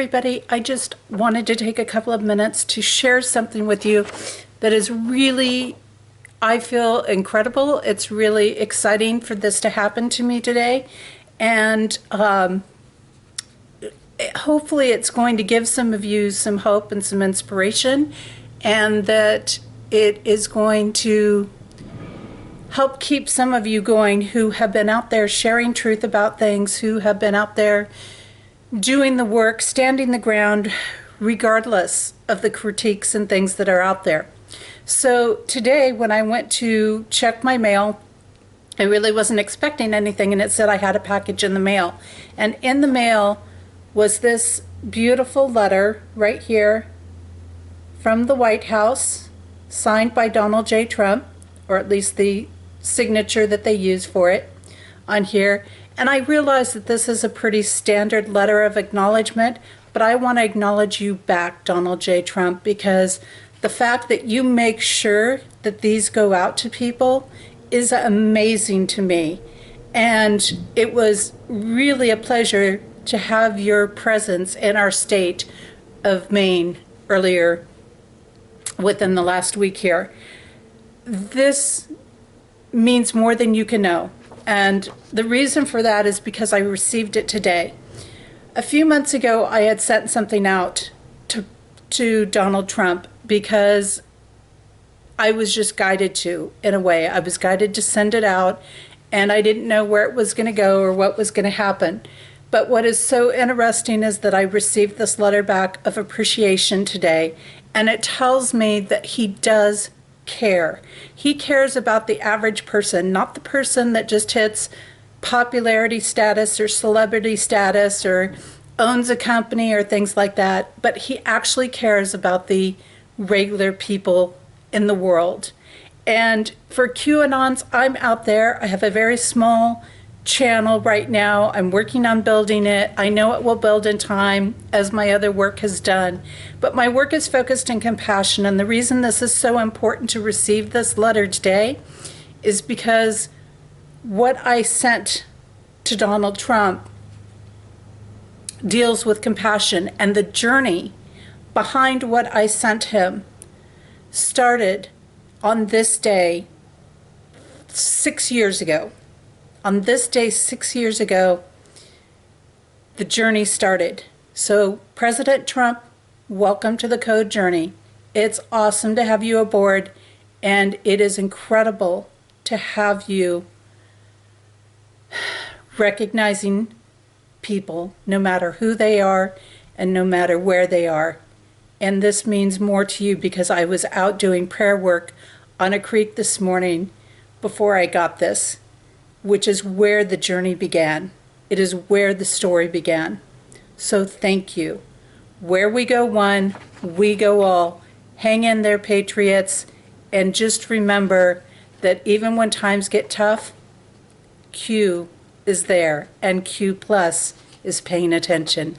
everybody. I just wanted to take a couple of minutes to share something with you that is really, I feel, incredible. It's really exciting for this to happen to me today. And hopefully it's going to give some of you some hope and some inspiration, and that it is going to help keep some of you going who have been out there sharing truth about things, who have been out there doing the work, standing the ground, regardless of the critiques and things that are out there. So today when I went to check my mail, I really wasn't expecting anything, and it said I had a package in the mail. And in the mail was this beautiful letter right here from the White House, signed by Donald J. Trump, or at least the signature that they use for it on here. And I realize that this is a pretty standard letter of acknowledgement, but I want to acknowledge you back, Donald J. Trump, because the fact that you make sure that these go out to people is amazing to me. And it was really a pleasure to have your presence in our state of Maine earlier within the last week here. This means more than you can know. And the reason for that is because I received it today. A few months ago, I had sent something out to Donald Trump because I was just guided to, in a way. I was guided to send it out, and I didn't know where it was going to go or what was going to happen. But what is so interesting is that I received this letter back of appreciation today, and it tells me that he does care. He cares about the average person, not the person that just hits popularity status or celebrity status or owns a company or things like that, but he actually cares about the regular people in the world. And for QAnons, I'm out there. I have a very small channel right now. I'm working on building it. I know it will build in time, as my other work has done, but my work is focused in compassion. And the reason this is so important to receive this letter today is because what I sent to Donald Trump deals with compassion, and the journey behind what I sent him started on this day 6 years ago. On this day 6 years ago, the journey started. So President Trump, welcome to the Code Journey. It's awesome to have you aboard, and it is incredible to have you recognizing people, no matter who they are and no matter where they are. And this means more to you because I was out doing prayer work on a creek this morning before I got this, which is where the journey began. It is where the story began. So thank you. Where we go one, we go all. Hang in there, patriots, and just remember that even when times get tough, Q is there, and Q+ is paying attention.